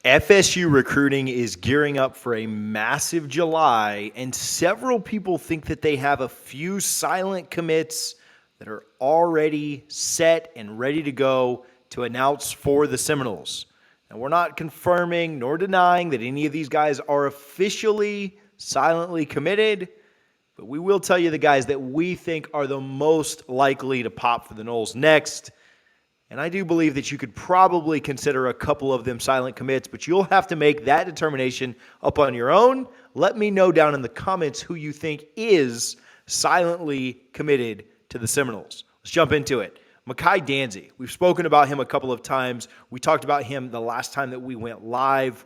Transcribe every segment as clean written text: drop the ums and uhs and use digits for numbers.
FSU recruiting is gearing up for a massive July, and several people think that they have a few silent commits that are already set and ready to go to announce for the Seminoles. And we're not confirming nor denying that any of these guys are officially silently committed, but we will tell you the guys that we think are the most likely to pop for the Noles next. And I do believe that you could probably consider a couple of them silent commits, but you'll have to make that determination up on your own. Let me know down in the comments who you think is silently committed to the Seminoles. Let's jump into it. Micahi Danzy. We've spoken about him a couple of times. We talked about him the last time that we went live.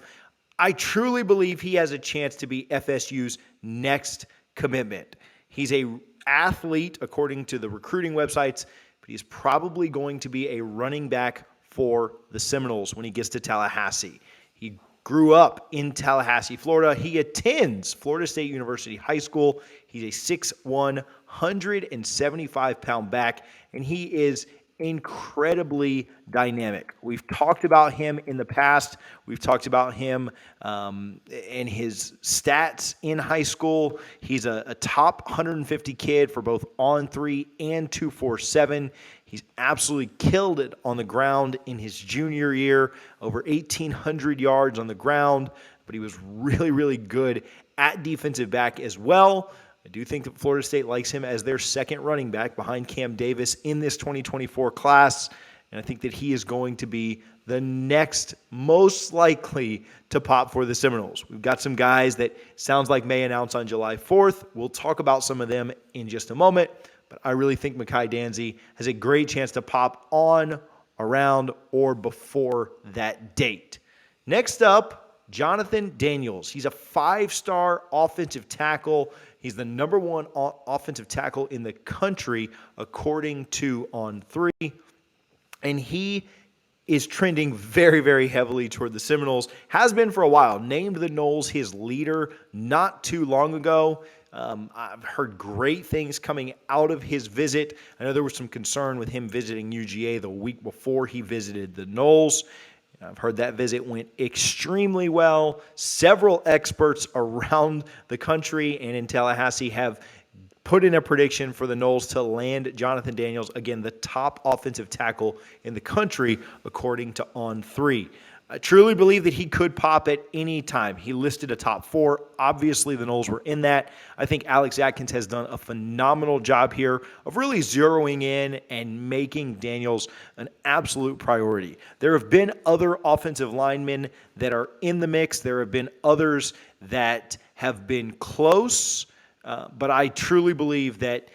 I truly believe he has a chance to be FSU's next commitment. He's an athlete, according to the recruiting websites, but he's probably going to be a running back for the Seminoles when he gets to Tallahassee. He grew up in Tallahassee, Florida. He attends Florida State University High School. He's a 6'1", 175-pound back, and he is incredibly dynamic. We've talked about him in the past. We've talked about him and his stats in high school. He's a top 150 kid for both on 3 and 247. He's absolutely killed it on the ground in his junior year, over 1,800 yards on the ground, but he was really, really good at defensive back as well. I do think that Florida State likes him as their second running back behind Cam Davis in this 2024 class, and I think that he is going to be the next most likely to pop for the Seminoles. We've got some guys that sounds like may announce on July 4th. We'll talk about some of them in just a moment, but I really think Micahi Danzy has a great chance to pop on, around, or before that date. Next up, Jonathan Daniels. He's a 5-star offensive tackle. He's the number 1 offensive tackle in the country, according to On3. And he is trending very, very heavily toward the Seminoles. Has been for a while. Named the Noles his leader not too long ago. I've heard great things coming out of his visit. I know there was some concern with him visiting UGA the week before he visited the Noles. I've heard that visit went extremely well. Several experts around the country and in Tallahassee have put in a prediction for the Noles to land Jonathan Daniels, again, the top offensive tackle in the country, according to On3. I truly believe that he could pop at any time. He listed a top 4. Obviously, the Noles were in that. I think Alex Atkins has done a phenomenal job here of really zeroing in and making Daniels an absolute priority. There have been other offensive linemen that are in the mix. There have been others that have been close, but I truly believe that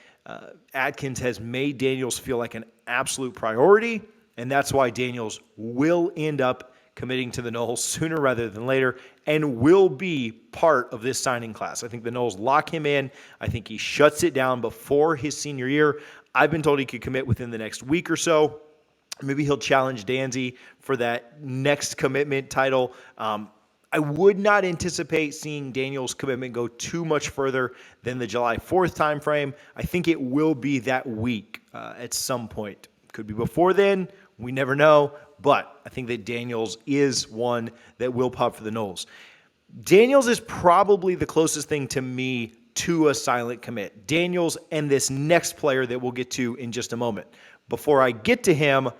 Atkins has made Daniels feel like an absolute priority, and that's why Daniels will end up committing to the Noles sooner rather than later and will be part of this signing class. I think the Noles lock him in. I think he shuts it down before his senior year. I've been told he could commit within the next week or so. Maybe he'll challenge Danzy for that next commitment title. I would not anticipate seeing Daniel's commitment go too much further than the July 4th timeframe. I think it will be that week at some point. Could be before then. We never know. But I think that Daniels is one that will pop for the Noles. Daniels is probably the closest thing to me to a silent commit. Daniels and this next player that we'll get to in just a moment. Before I get to him,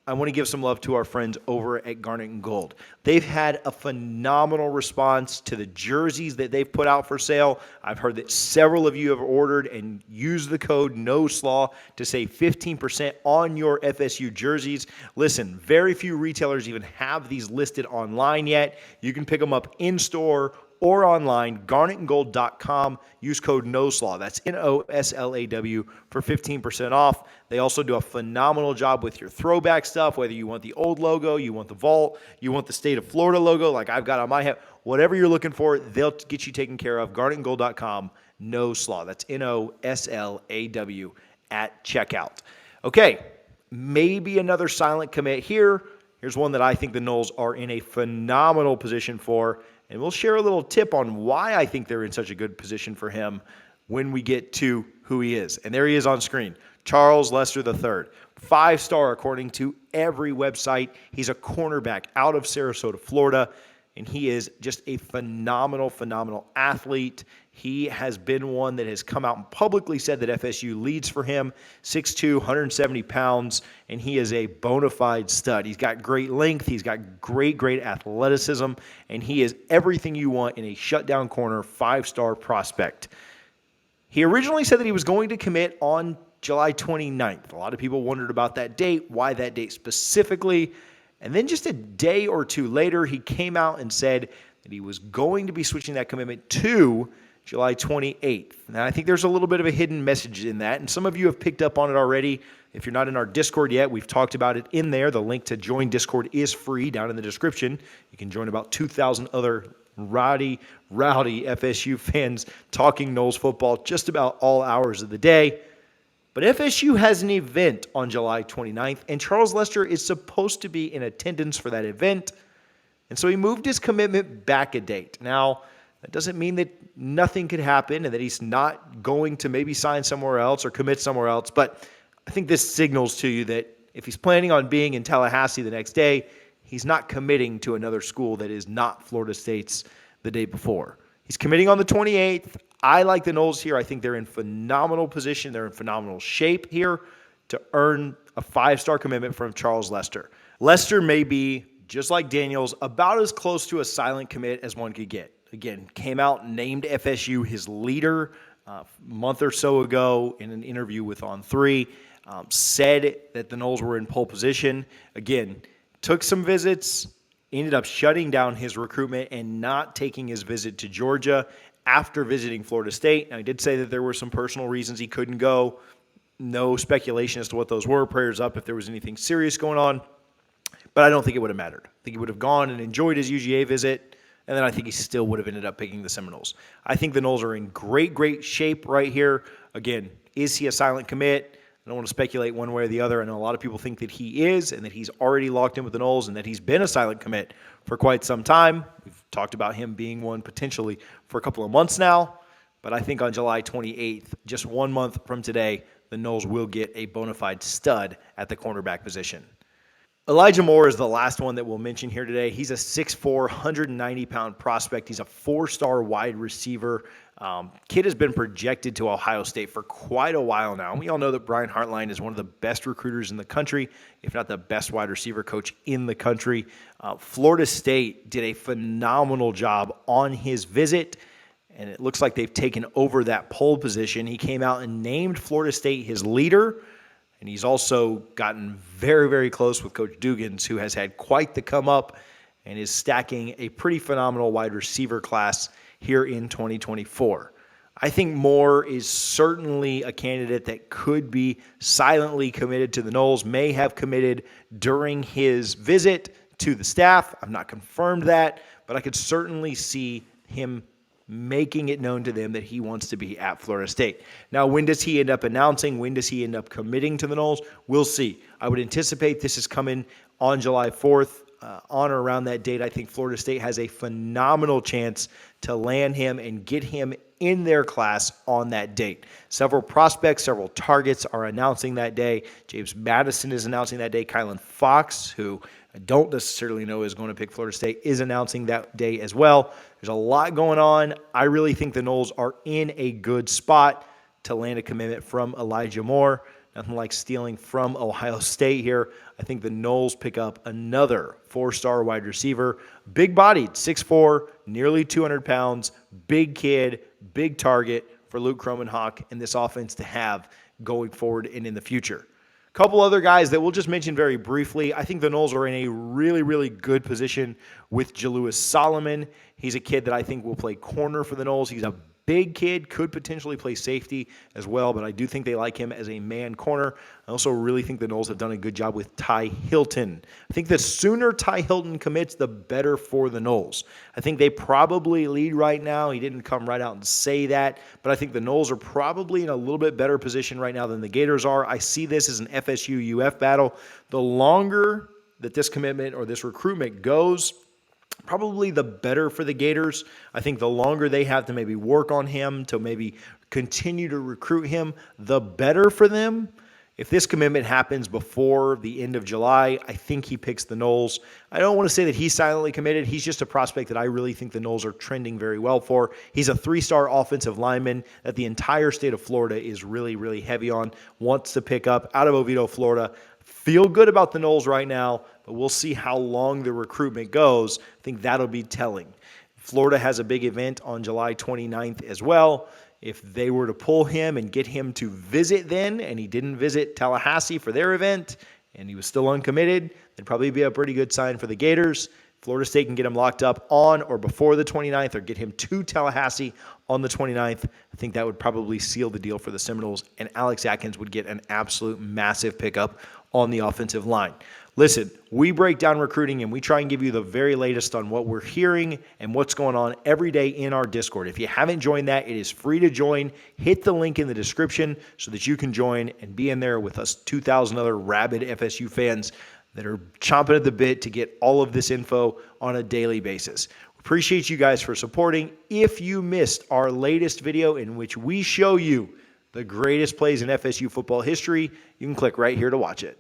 I want to give some love to our friends over at Garnet and Gold. They've had a phenomenal response to the jerseys that they've put out for sale. I've heard that several of you have ordered and used the code NOSLAW to save 15% on your FSU jerseys. Listen, very few retailers even have these listed online yet. You can pick them up in-store or online, garnetandgold.com. Use code NOSLAW. That's NOSLAW for 15% off. They also do a phenomenal job with your throwback stuff, whether you want the old logo, you want the vault, you want the state of Florida logo like I've got on my head. Whatever you're looking for, they'll get you taken care of. Garnetandgold.com, NOSLAW. That's NOSLAW at checkout. Okay, maybe another silent commit here. Here's one that I think the Noles are in a phenomenal position for. And we'll share a little tip on why I think they're in such a good position for him when we get to who he is. And there he is on screen, Charles Lester III. 5-star according to every website. He's a cornerback out of Sarasota, Florida. and he is just a phenomenal athlete. He has been one that has come out and publicly said that FSU leads for him, 6'2", 170 pounds, and he is a bona fide stud. He's got great length, he's got great athleticism, and he is everything you want in a shutdown corner, 5-star prospect. He originally said that he was going to commit on July 29th. A lot of people wondered about that date, why that date specifically. And then just a day or two later, he came out and said that he was going to be switching that commitment to July 28th. Now, I think there's a little bit of a hidden message in that, and some of you have picked up on it already. If you're not in our Discord yet, we've talked about it in there. The link to join Discord is free down in the description. You can join about 2,000 other rowdy FSU fans talking Noles football just about all hours of the day. But FSU has an event on July 29th, and Charles Lester is supposed to be in attendance for that event. And so he moved his commitment back a date. Now, that doesn't mean that nothing could happen and that he's not going to maybe sign somewhere else or commit somewhere else. But I think this signals to you that if he's planning on being in Tallahassee the next day, he's not committing to another school that is not Florida State's the day before. He's committing on the 28th. I like the Noles here. I think they're in phenomenal position. They're in phenomenal shape here to earn a 5-star commitment from Charles Lester. Lester may be, just like Daniels, about as close to a silent commit as one could get. Again, came out and named FSU his leader a month or so ago in an interview with On3. Said that the Noles were in pole position. Again, took some visits, ended up shutting down his recruitment and not taking his visit to Georgia after visiting Florida State. Now, he did say that there were some personal reasons he couldn't go. No speculation as to what those were. Prayers up if there was anything serious going on. But I don't think it would have mattered. I think he would have gone and enjoyed his UGA visit, and then I think he still would have ended up picking the Seminoles. I think the Noles are in great shape right here. Again, is he a silent commit? I don't want to speculate one way or the other. I know a lot of people think that he is and that he's already locked in with the Noles and that he's been a silent commit for quite some time. We've talked about him being one potentially for a couple of months now. But I think on July 28th, just 1 month from today, the Noles will get a bona fide stud at the cornerback position. Elijah Moore is the last one that we'll mention here today. He's a 6'4", 190-pound prospect. He's a 4-star wide receiver. Kid has been projected to Ohio State for quite a while now. We all know that Brian Hartline is one of the best recruiters in the country, if not the best wide receiver coach in the country. Florida State did a phenomenal job on his visit, and it looks like they've taken over that pole position. He came out and named Florida State his leader, and he's also gotten very close with Coach Dugans, who has had quite the come up and is stacking a pretty phenomenal wide receiver class here in 2024. I think Moore is certainly a candidate that could be silently committed to the Noles, may have committed during his visit to the staff. I've not confirmed that, but I could certainly see him making it known to them that he wants to be at Florida State. Now, when does he end up announcing? When does he end up committing to the Noles? We'll see. I would anticipate this is coming on July 4th. On or around that date, I think Florida State has a phenomenal chance to land him and get him in their class on that date. Several prospects, several targets are announcing that day. James Madison is announcing that day. Kylan Fox, who I don't necessarily know is going to pick Florida State, is announcing that day as well. There's a lot going on. I really think the Noles are in a good spot to land a commitment from Elijah Moore. Nothing like stealing from Ohio State here. I think the Noles pick up another 4-star wide receiver. Big-bodied, 6'4", nearly 200 pounds, big kid, big target for Luke Kromenhoek and this offense to have going forward and in the future. A couple other guys that we'll just mention very briefly. I think the Noles are in a really good position with Jalewis Solomon. He's a kid that I think will play corner for the Noles. He's a big kid, could potentially play safety as well, but I do think they like him as a man corner. I also really think the Noles have done a good job with Ty Hilton. I think the sooner Ty Hilton commits, the better for the Noles. I think they probably lead right now. He didn't come right out and say that, but I think the Noles are probably in a little bit better position right now than the Gators are. I see this as an FSU UF battle. The longer that this commitment or this recruitment goes, probably the better for the Gators. I think the longer they have to maybe work on him, to maybe continue to recruit him, the better for them. If this commitment happens before the end of July, I think he picks the Noles. I don't want to say that he's silently committed. He's just a prospect that I really think the Noles are trending very well for. He's a 3-star offensive lineman that the entire state of Florida is really, really heavy on, wants to pick up out of Oviedo, Florida. Feel good about the Noles right now, but we'll see how long the recruitment goes. I think that'll be telling. Florida has a big event on July 29th as well. If they were to pull him and get him to visit then, and he didn't visit Tallahassee for their event, and he was still uncommitted, that'd probably be a pretty good sign for the Gators. Florida State can get him locked up on or before the 29th or get him to Tallahassee on the 29th. I think that would probably seal the deal for the Seminoles, and Alex Atkins would get an absolute massive pickup on the offensive line. Listen, we break down recruiting and we try and give you the very latest on what we're hearing and what's going on every day in our Discord. If you haven't joined that, it is free to join. Hit the link in the description so that you can join and be in there with us 2,000 other rabid FSU fans that are chomping at the bit to get all of this info on a daily basis. Appreciate you guys for supporting. If you missed our latest video in which we show you the greatest plays in FSU football history, you can click right here to watch it.